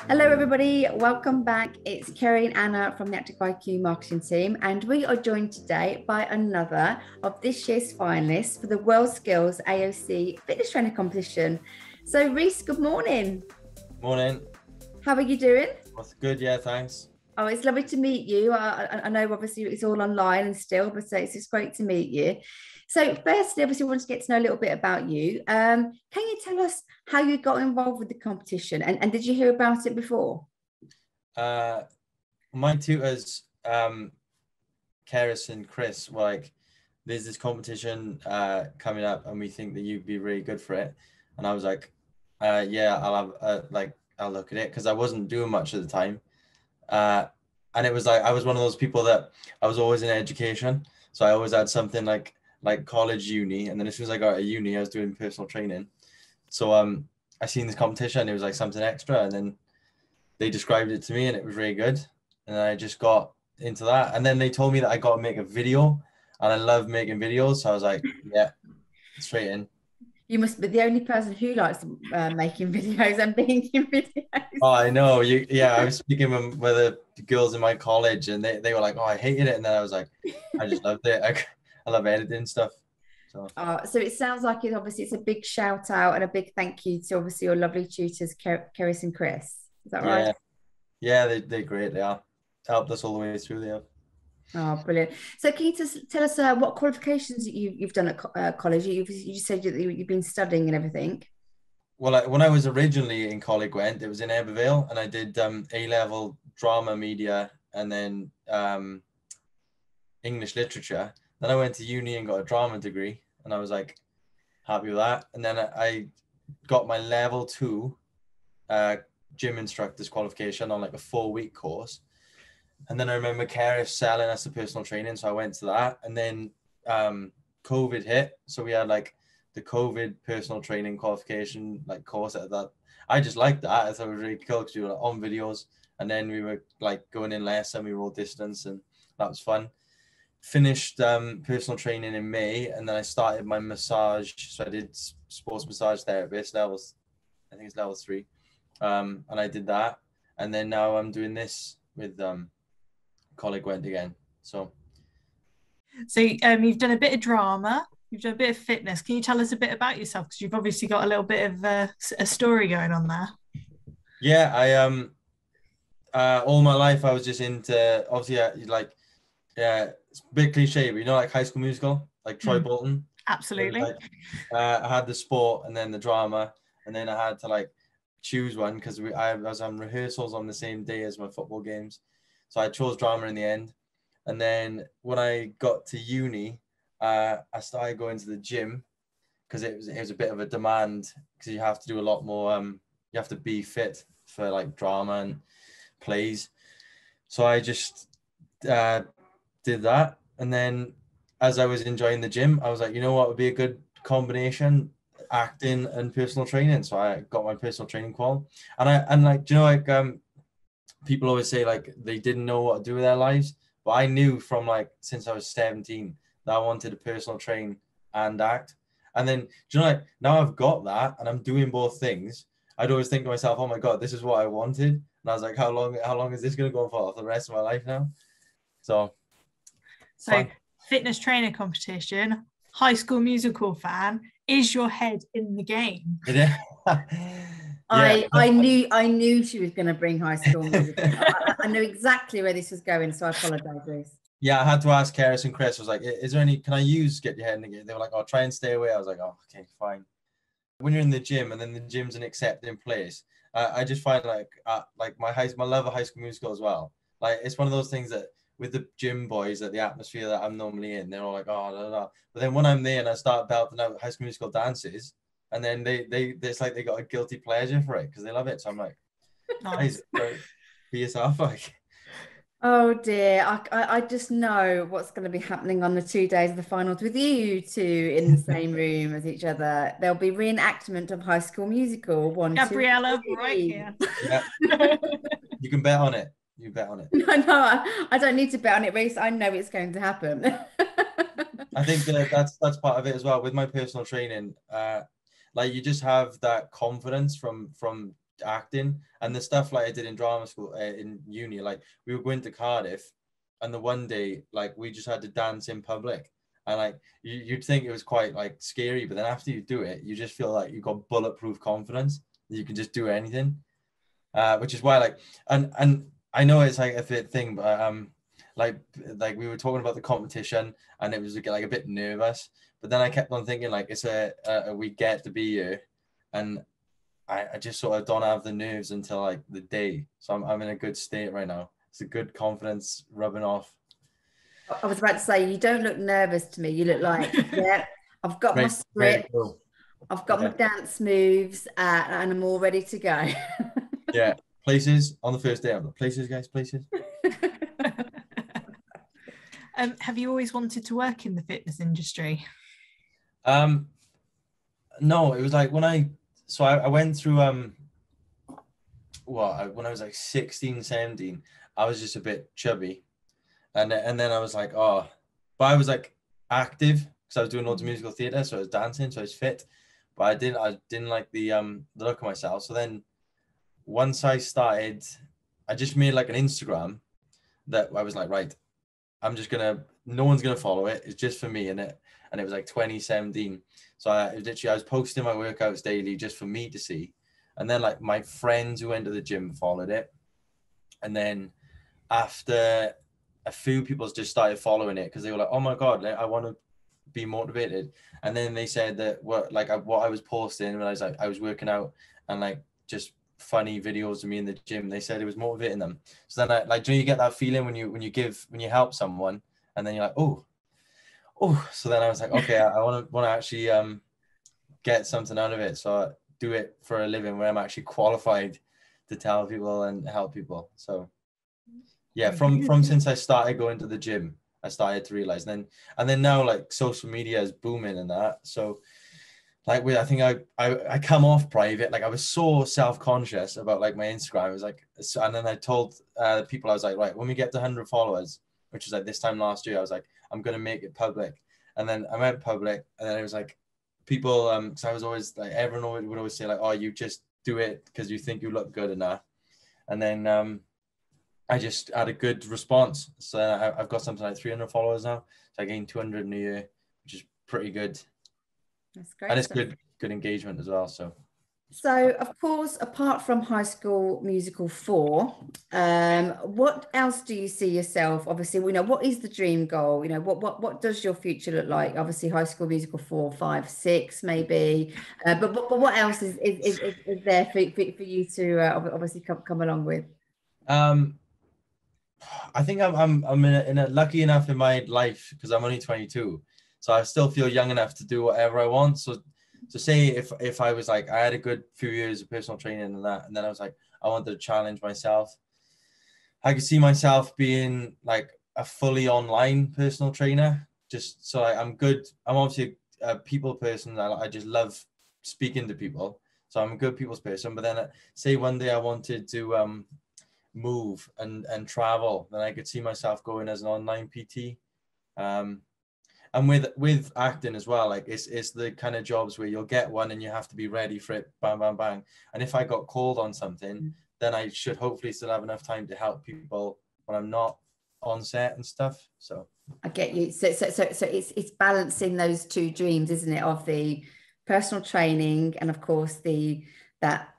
Hello, everybody. Welcome back. It's Kerry and Anna from the Active IQ marketing team, and we are joined today by another of this year's finalists for the WorldSkills AoC fitness training competition. So, Rhys, good morning. Morning. How are you doing? What's good? Yeah, thanks. Oh, it's lovely to meet you. I know obviously it's all online and still, but it's just great to meet you. So firstly, obviously, we want to get to know a little bit about you. Can you tell us how you got involved with the competition, and did you hear about it before? My tutors, Keris and Chris, were like, there's this competition coming up and we think that you'd be really good for it. And I was like, yeah, I'll look at it, because I wasn't doing much at the time. And it was like, I was one of those people that I was always in education. So I always had something like college, uni. And then as soon as I got out of uni, I was doing personal training. So I seen this competition, it was like something extra. And then they described it to me and it was really good. And I just got into that. And then they told me that I got to make a video, and I love making videos. So I was like, yeah, straight in. You must be the only person who likes making videos and being in videos. Oh, I know. Yeah, I was speaking with the girls in my college, and they were like, oh, I hated it. And then I was like, I just loved it. I love editing stuff. So it sounds like it's a big shout out and a big thank you to obviously your lovely tutors, Keris and Chris. Is that right? Yeah, they're great. They are. Helped us all the way through there. Oh, brilliant. So can you just tell us what qualifications you've done at college? You said that you've been studying and everything. Well, when I was originally in college, it was in Abervale, and I did A-level drama media and then English literature. Then I went to uni and got a drama degree, and I was like happy with that. And then I got my level 2 gym instructor's qualification on like a 4-week course. And then I remember Keris selling us the personal training, so I went to that. And then COVID hit, so we had like the COVID personal training qualification like course at that. I just liked that. I thought it was really cool because we were on videos, and then we were like going in less and we rolled distance, and that was fun. Finished personal training in May, and then I started my massage. So I did sports massage therapist levels, I think it's level 3, and I did that. And then now I'm doing this with colleague went again. So you've done a bit of drama, you've done a bit of fitness. Can you tell us a bit about yourself, because you've obviously got a little bit of a story going on there? Yeah, I all my life I was just into, obviously it's a bit cliche, but like High School Musical, like Troy Bolton. Absolutely. I had the sport and then the drama, and then I had to like choose one because I was on rehearsals on the same day as my football games. So I chose drama in the end. And then when I got to uni, I started going to the gym because it was a bit of a demand, because you have to do a lot more. You have to be fit for like drama and plays. So I just did that. And then as I was enjoying the gym, I was like, you know what would be a good combination? Acting and personal training. So I got my personal training qual. And people always say like they didn't know what to do with their lives, but I knew from like since I was 17 that I wanted to personal train and act. And then now I've got that and I'm doing both things. I'd always think to myself, oh my god, this is what I wanted. And I was like, how long is this going to go on for the rest of my life now? So fun. Fitness trainer competition, High School Musical fan, is your head in the game? Yeah. I knew she was going to bring High School Musical. I knew exactly where this was going, so I apologize, Rhys. Yeah, I had to ask Keris and Chris. I was like, is there any, can I get your head in the game? They were like, oh, try and stay away. I was like, oh, okay, fine. When you're in the gym and then the gym's an accepting place, I just find like my love of High School Musical as well. Like it's one of those things that with the gym boys, that the atmosphere that I'm normally in, they're all like, oh, da, da, da. But then when I'm there and I start belting out High School Musical dances, and then it's like they got a guilty pleasure for it because they love it. So I'm like, nice. Be yourself, like. Oh dear, I just know what's going to be happening on the 2 days of the finals with you two in the same room as each other. There'll be reenactment of High School Musical 1, Gabriella, 2, 3. right here. Yeah. You can bet on it. You bet on it. No, I don't need to bet on it, Rhys. I know it's going to happen. I think that's part of it as well with my personal training. Like you just have that confidence from acting and the stuff like I did in drama school, in uni. Like we were going to Cardiff, and the one day like we just had to dance in public, and like you'd think it was quite like scary, but then after you do it, you just feel like you've got bulletproof confidence that you can just do anything. Which is why like and I know it's like a bit thing, but like we were talking about the competition, and it was like a bit nervous, but then I kept on thinking like it's a we get to be here, and I just sort of don't have the nerves until like the day, so I'm in a good state right now. It's a good confidence rubbing off. I was about to say, you don't look nervous to me. You look like, yeah, I've got my script, I've got my dance moves, and I'm all ready to go. Yeah, places on the first day. I'm like, places, guys, places. Have you always wanted to work in the fitness industry? No, it was like when I went through when I was like 16, 17, I was just a bit chubby, and then I was like, oh, but I was like active because I was doing loads of musical theatre, so I was dancing, so I was fit, but I didn't like the look of myself. So then once I started, I just made like an Instagram that I was like, right, no one's gonna follow it. It's just for me, and it was like 2017. So I was posting my workouts daily just for me to see. And then like my friends who went to the gym followed it. And then after a few people just started following it because they were like, oh my God, I want to be motivated. And then they said that what I was posting when I was working out and like just funny videos of me in the gym, they said it was motivating them. So then do you get that feeling when you help someone and then you're like, oh, so then I was like, okay, I want to actually get something out of it. So I do it for a living where I'm actually qualified to tell people and help people. So yeah, from since I started going to the gym, I started to realize and then now like social media is booming and that. So like I think I come off private. Like I was so self-conscious about like my Instagram. It was like, and then I told people, I was like, right, when we get to 100 followers, which was like this time last year, I was like, I'm going to make it public. And then I went public, and then it was like people, because I was always like, everyone would always say like, oh, you just do it because you think you look good enough. And then I just had a good response. So I've got something like 300 followers now. So I gained 200 in a year, which is pretty good. That's great. And it's good engagement as well. So, of course, apart from High School Musical 4, what else do you see yourself? Obviously, what is the dream goal? What does your future look like? Obviously, High School Musical 4, 5, 6, maybe. But what else is there for you to obviously come along with? I think I'm in a lucky enough in my life because I'm only 22, so I still feel young enough to do whatever I want. So to say if I was like I had a good few years of personal training and that, and then I was like I wanted to challenge myself, I could see myself being like a fully online personal trainer. Just so I'm good. I'm obviously a people person. I just love speaking to people, so I'm a good people's person. But then say one day I wanted to move and travel, then I could see myself going as an online PT. And with acting as well, like it's the kind of jobs where you'll get one and you have to be ready for it, bang, bang, bang. And if I got called on something, then I should hopefully still have enough time to help people when I'm not on set and stuff. So I get you. So it's balancing those two dreams, isn't it? Of the personal training and of course that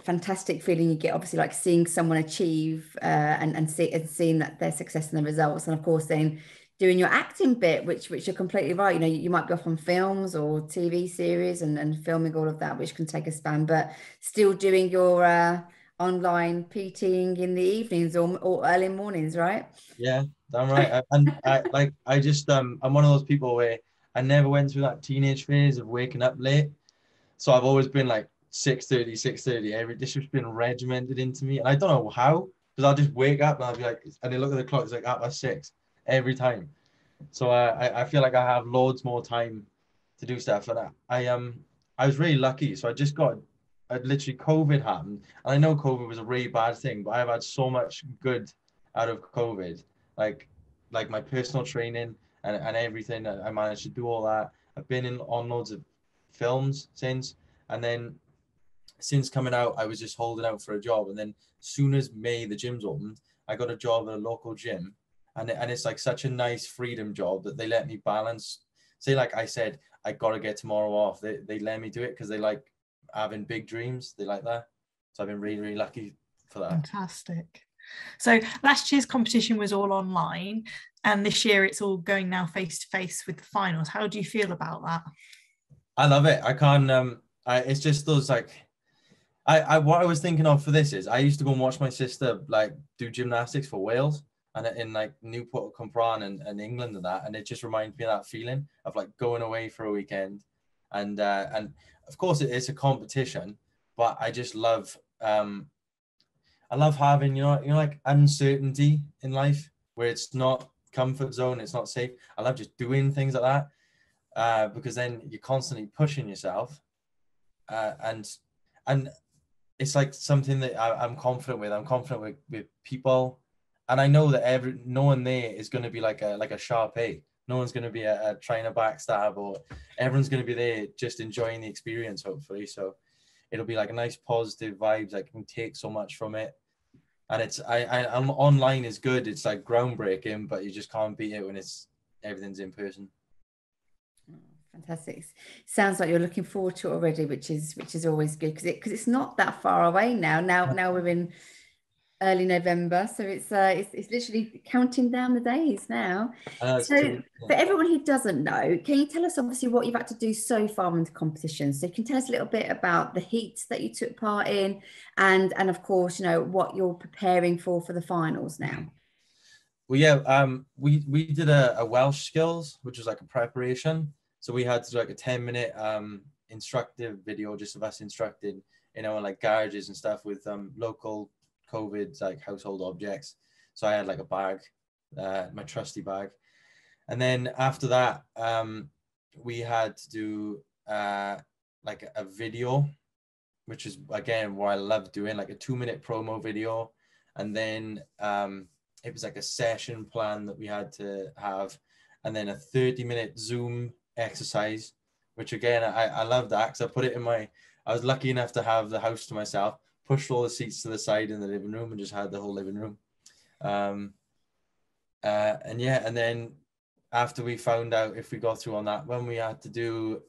fantastic feeling you get, obviously, like seeing someone achieve and seeing that their success and the results, and of course then doing your acting bit, which you're completely right. You might be off on films or TV series and filming all of that, which can take a span, but still doing your online PTing in the evenings or early mornings, right? Yeah, damn right. I just I'm one of those people where I never went through that teenage phase of waking up late, so I've always been like 6:30 this has been regimented into me, and I don't know how, because I'll just wake up and I'll be like, and they look at the clock, it's like 6:30 every time. So I feel like I have loads more time to do stuff, and I was really lucky. So I literally COVID happened, and I know COVID was a really bad thing, but I've had so much good out of COVID, like my personal training and everything. I managed to do all that. I've been on loads of films since, and then since coming out, I was just holding out for a job. And then as soon as May, the gyms opened, I got a job at a local gym. And it's like such a nice freedom job that they let me balance. Say, like I said, I got to get tomorrow off. They let me do it because they like having big dreams. They like that. So I've been really, really lucky for that. Fantastic. So last year's competition was all online, and this year it's all going now face to face with the finals. How do you feel about that? I love it. I can't, it's just those like, what I was thinking of for this is I used to go and watch my sister like do gymnastics for Wales and in like Newport Cwmbran and England and that, and it just reminds me of that feeling of like going away for a weekend, and of course it's a competition, but I just love I love having like uncertainty in life where it's not comfort zone, it's not safe. I love just doing things like that because then you're constantly pushing yourself, and it's like something that I'm confident with. I'm confident with people, and I know that no one there is going to be like a sharp A. No one's going to be a trying to backstab, or everyone's going to be there just enjoying the experience, hopefully. So it'll be like a nice positive vibes. I can take so much from it, and I'm online is good. It's like groundbreaking, but you just can't beat it when everything's in person. Fantastic. Sounds like you're looking forward to it already, which is always good because it's not that far away now. Now we're in early November, so it's literally counting down the days now. So for everyone who doesn't know, can you tell us obviously what you've had to do so far in the competition? So you can tell us a little bit about the heats that you took part in, and of course what you're preparing for the finals now. Well, yeah, we did a WorldSkills, which was like a preparation. So we had to do like a 10-minute instructive video just of us instructing, in like garages and stuff with local COVID like household objects. So I had like a bag, my trusty bag. And then after that, we had to do like a video, which is again what I love doing, like a 2-minute promo video. And then it was like a session plan that we had to have, and then a 30-minute Zoom exercise, which again I love that because I put it in I was lucky enough to have the house to myself, pushed all the seats to the side in the living room and just had the whole living room. And yeah, and then after we found out if we got through on that one, we had to do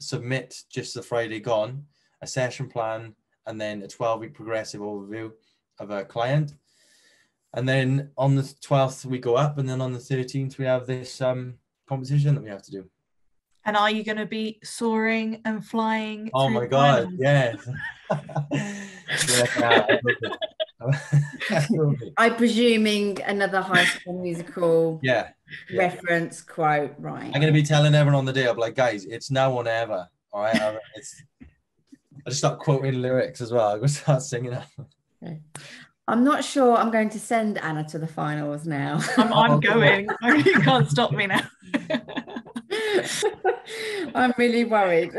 submit just the Friday gone, a session plan, and then a 12-week progressive overview of a client. And then on the 12th we go up, and then on the 13th we have this competition that we have to do. And are you going to be soaring and flying? Oh my God, yes. I'm presuming another High School Musical reference quote, right? I'm going to be telling everyone on the day, I'm like, guys, it's now or never. All right, I just start quoting lyrics as well. I'm going to start singing it. Okay. I'm not sure I'm going to send Anna to the finals now. I'm going. You can't stop me now. I'm really worried.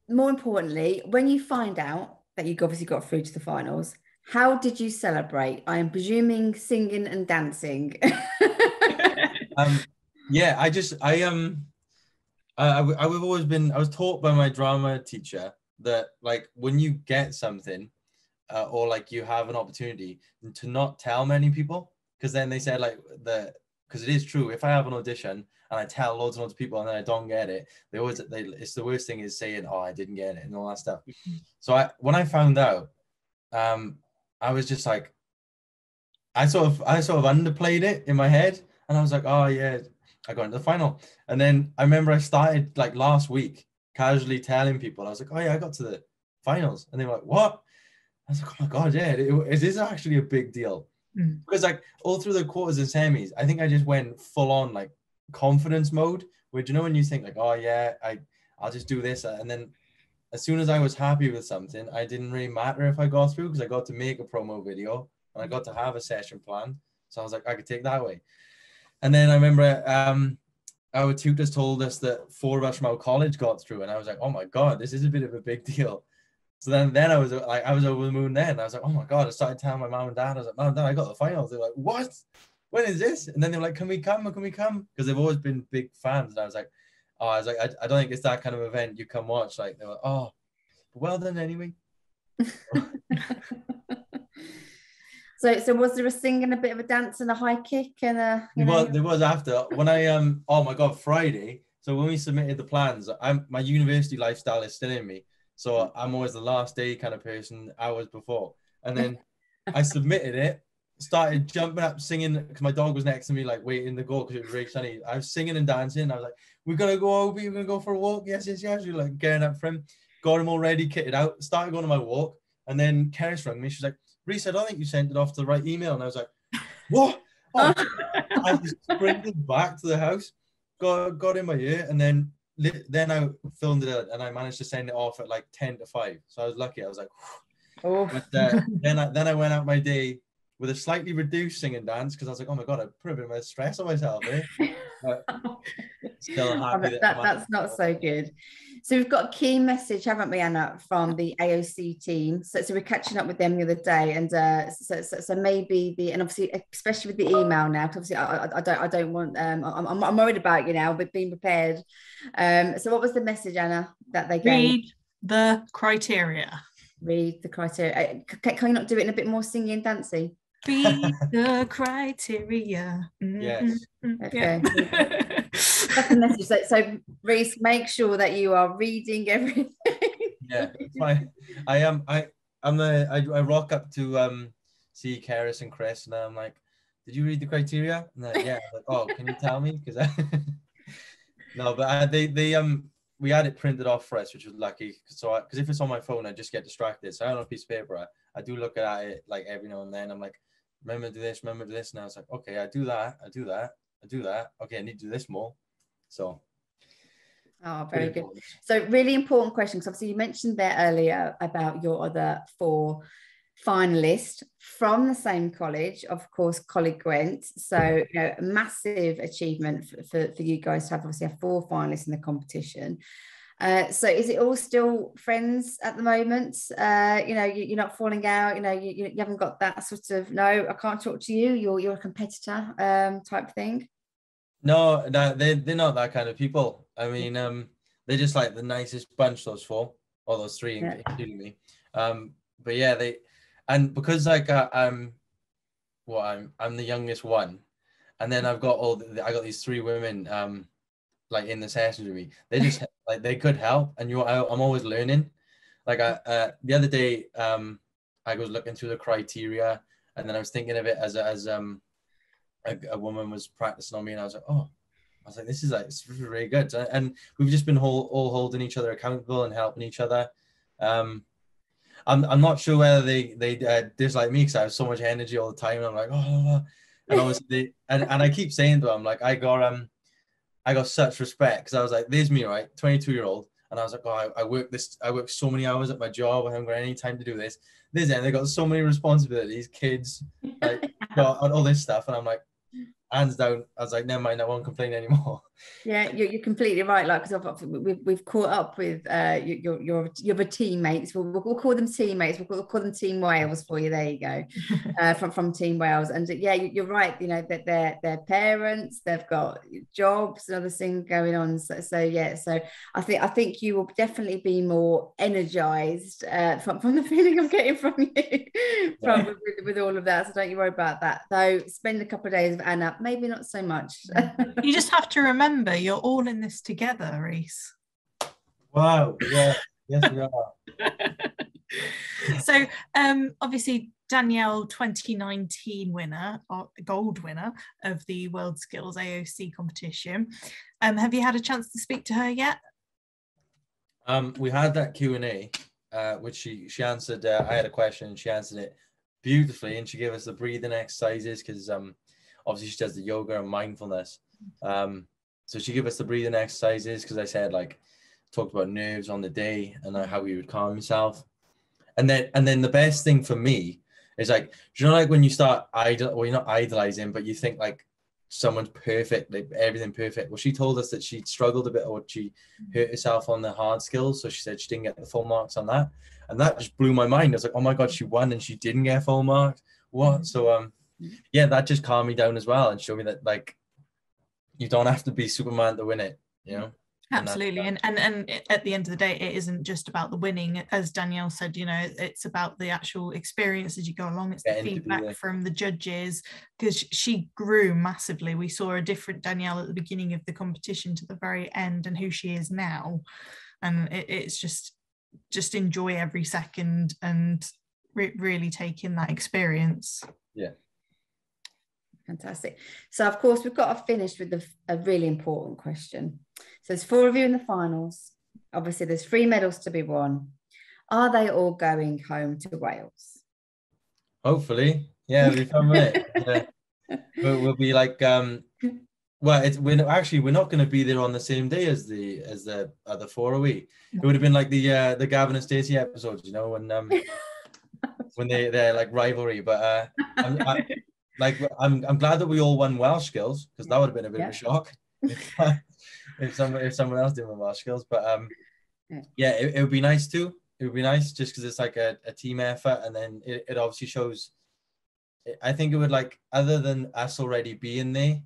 More importantly, when you find out that you obviously got through to the finals, how did you celebrate? I am presuming singing and dancing. Yeah, I was taught by my drama teacher that like when you get something or like you have an opportunity, to not tell many people, because then they said like because it is true, if I have an audition and I tell loads and loads of people and then I don't get it, it's the worst thing is saying, oh, I didn't get it and all that stuff. So when I found out, I was just like, I sort of underplayed it in my head, and I was like, oh yeah, I got into the final. And then I remember I started like last week casually telling people, I was like, oh yeah, I got to the finals, and they were like, what? I was like, oh my God, yeah, is this actually a big deal? Because like all through the quarters and semis, I think I just went full on like confidence mode, where when you think like, oh yeah, I'll just do this, and then as soon as I was happy with something, I didn't really matter if I got through, because I got to make a promo video and I got to have a session plan. So I was like, I could take that away. And then I remember our tutors told us that 4 of us from our college got through, and I was like, oh my God, this is a bit of a big deal. So then I was over the moon then. I was like, oh my God, I started telling my mom and dad, I was like, Mom and Dad, I got the finals. They're like, what? When is this? And then they were like, can we come? Because they've always been big fans. And I was like, oh, I was like, I don't think it's that kind of event you come watch. Like, they were, oh, well done anyway. So was there a sing and a bit of a dance and a high kick and a, There was after when I oh my god, Friday. So when we submitted the plans, my university lifestyle is still in me. So I'm always the last day kind of person, hours before. And then I submitted it, started jumping up, singing, because my dog was next to me, like waiting to go because it was really sunny. I was singing and dancing. I was like, we're gonna go over, we're gonna go for a walk. Yes. We're like getting up for him, got him all ready, kitted out, started going on my walk. And then Keris rang me. She's like, Rhys, I don't think you sent it off to the right email. And I was like, what? Oh, I just sprinted back to the house, got in my ear, and then I filmed it and I managed to send it off at like 10 to 5. So I was lucky. I was like, oh. But then I went out my day with a slightly reduced sing and dance because I was like, oh my god, I put a bit of stress on myself. Still happy that's not so good. So we've got a key message, haven't we, Anna, from the AoC team? So we're catching up with them the other day, and so maybe and obviously especially with the email now, because obviously I don't want I'm worried about now, but being prepared. So what was the message, Anna, that they gave? Read the criteria. Read the criteria. Can you not do it in a bit more singing and dancing? Read the criteria. Yes. Okay. That's the message. So Rhys, make sure that you are reading everything. Yeah, fine. I rock up to see Keris and Chris, and I'm like, did you read the criteria? And they're like, yeah. I'm like, oh, can you tell me? Because no, but we had it printed off for us, which was lucky. So because if it's on my phone, I just get distracted. So I don't have a piece of paper. I do look at it like every now and then. I'm like, remember to do this, remember to do this. And I was like, okay, I do that. Okay, I need to do this more. So. Oh, very good. So really important question, because obviously you mentioned there earlier about your other 4 finalists from the same college, of course, College Gwent. So, a massive achievement for you guys to have obviously 4 finalists in the competition. So is it all still friends at the moment? You're not falling out, you haven't got that sort of, no, I can't talk to you, you're a competitor type thing? No, they're not that kind of people. I mean, they're just like the nicest bunch, those 4, or those 3, including me. But yeah, and because like I'm the youngest one, and then I've got I got these 3 women like in the sessions with me. They just like they could help, and I'm always learning. Like the other day I was looking through the criteria, and then I was thinking of it as a woman was practicing on me, and I was like, this is really good. And we've just been all holding each other accountable and helping each other. I'm not sure whether they dislike me because I have so much energy all the time. And I'm like, oh, and obviously, and I keep saying to them, like, I got such respect because I was like, there's me, right, 22-year-old, and I was like, oh, I work so many hours at my job. I haven't got any time to do this. They got so many responsibilities, kids, like, got all this stuff, and I'm like, hands down, I was like, never mind, I won't complain anymore. Yeah, you're completely right. Like, because we've caught up with your other teammates. We'll call them teammates. We'll call them Team Wales for you. There you go, from Team Wales. And yeah, you're right. That they're parents. They've got jobs and other things going on. So yeah. So I think you will definitely be more energized from the feeling I'm getting from you with all of that. So don't you worry about that. Though spend a couple of days with Anna. Maybe not so much. You just have to remember you're all in this together, Rhys. Wow. Yeah. Yes, we are. So obviously Danielle, 2019 winner, or gold winner of the WorldSkills AoC competition. Have you had a chance to speak to her yet? We had that Q&A, which she answered. I had a question and she answered it beautifully, and she gave us the breathing exercises because obviously she does the yoga and mindfulness. So she gave us the breathing exercises because I said, like, talked about nerves on the day and how you would calm yourself. And then the best thing for me is, like, like when you start you're not idolizing, but you think like someone's perfect, like everything perfect. Well, she told us that she struggled a bit, or she hurt herself on the hard skills. So she said she didn't get the full marks on that. And that just blew my mind. I was like, oh my God, she won and she didn't get full marks. What? So, yeah, that just calmed me down as well and showed me that, like, you don't have to be Superman to win it, Absolutely. And at the end of the day, it isn't just about the winning. As Danielle said, you know, it's about the actual experience as you go along. It's the feedback from the judges, because she grew massively. We saw a different Danielle at the beginning of the competition to the very end, and who she is now. And it's just enjoy every second and really take in that experience. Yeah. Fantastic. So, of course, we've got to finish with a really important question. So there's 4 of you in the finals. Obviously, there's 3 medals to be won. Are they all going home to Wales? Hopefully. Yeah, it'll be fun, won't it? Yeah. We'll be like, well, we're not going to be there on the same day as the other 4, are we? It would have been like the Gavin and Stacey episodes, you know, when they're like rivalry. But I'm glad that we all won WorldSkills, because that would have been a bit of a shock if someone else did win WorldSkills. But yeah, it would be nice too. It would be nice just because it's like a team effort, and then it obviously shows. I think it would, like, other than us already being there,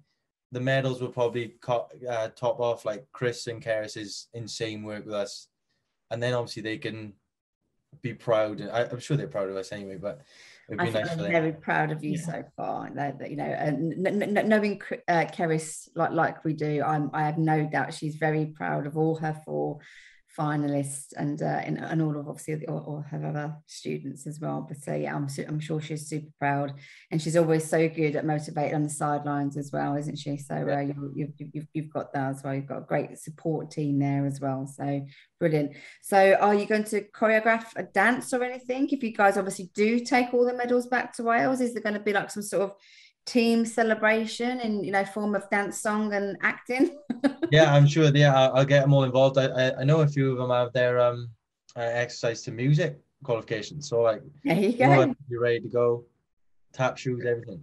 the medals will probably top off like Chris and Keris's insane work with us, and then obviously they can be proud. I'm sure they're proud of us anyway, but it'd be nice for them. Very proud of you so far. That, you know, and knowing Keris like we do, I have no doubt she's very proud of all her 4 finalists and all of, obviously, all her other students as well. But yeah, I'm sure she's super proud, and she's always so good at motivating on the sidelines as well, isn't she? So you've got that as well. You've got a great support team there as well. So brilliant. So are you going to choreograph a dance or anything if you guys obviously do take all the medals back to Wales? Is there going to be like some sort of team celebration in, you know, form of dance, song and acting? Yeah, I'm sure. Yeah, I'll get them all involved. I know a few of them have their exercise to music qualifications, so like, there you go. You're ready to go, tap shoes, everything.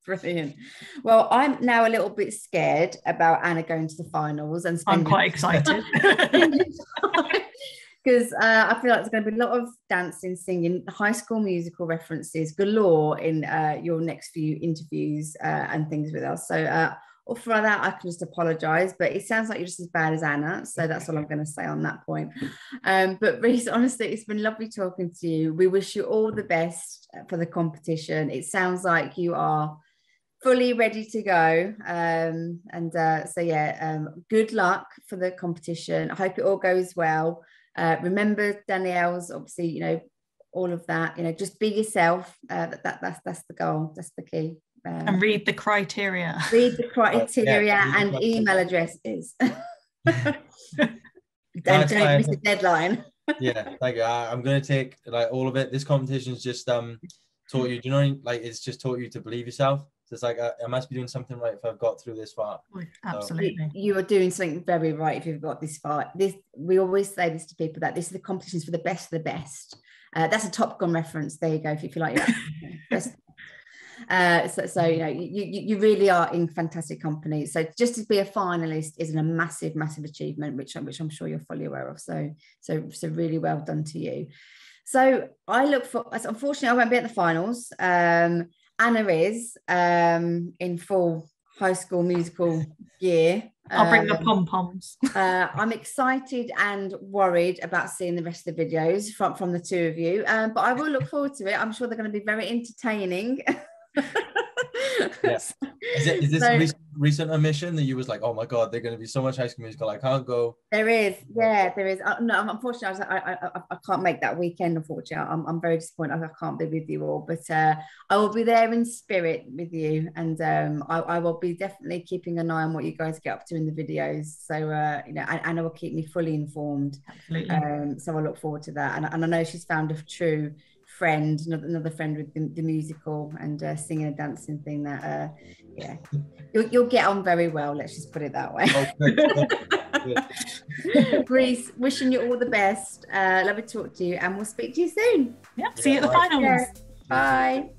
Brilliant. Well, I'm now a little bit scared about Anna going to the finals, and I'm quite excited because I feel like there's going to be a lot of dancing, singing, High School Musical references galore in your next few interviews and things with us. So or for that, I can just apologise, but it sounds like you're just as bad as Anna, so that's all I'm going to say on that point. But Rhys, honestly, it's been lovely talking to you. We wish you all the best for the competition. It sounds like you are fully ready to go, so yeah, good luck for the competition. I hope it all goes well. Remember Danielle's, obviously, you know, all of that, you know, just be yourself. That's the goal, that's the key. And read the criteria. Read the criteria and email addresses. Don't miss the deadline. Yeah, thank you. I'm going to take like all of it. This competition's just taught you, do you know, like, it's just taught you to believe yourself. So it's like, I must be doing something right if I've got through this far. Absolutely. So you are doing something very right if you've got this far. We always say this to people, that this is the competitions for the best of the best. That's a Top Gun reference. There you go, if you feel like you're best. So you know, you really are in fantastic company. So just to be a finalist is a massive achievement, which I'm sure you're fully aware of. So really well done to you. So I look for, unfortunately I won't be at the finals. Anna is in full High School Musical gear. I'll bring the pom-poms. I'm excited and worried about seeing the rest of the videos from the 2 of you, but I will look forward to it. I'm sure they're going to be very entertaining. Yes. Is this recent omission that you was like, oh my god, they're going to be so much High School Musical, I can't go? There is. No, unfortunately I can't make that weekend, unfortunately. I'm very disappointed I can't be with you all, but I will be there in spirit with you, and I will be definitely keeping an eye on what you guys get up to in the videos. So you know, Anna will keep me fully informed. Absolutely. So I look forward to that, and I know she's found a true friend, another friend with the musical and singing and dancing thing that yeah, you'll get on very well, let's just put it that way. Rhys, wishing you all the best. Lovely to talk to you, and we'll speak to you soon. See you at the finals. Bye.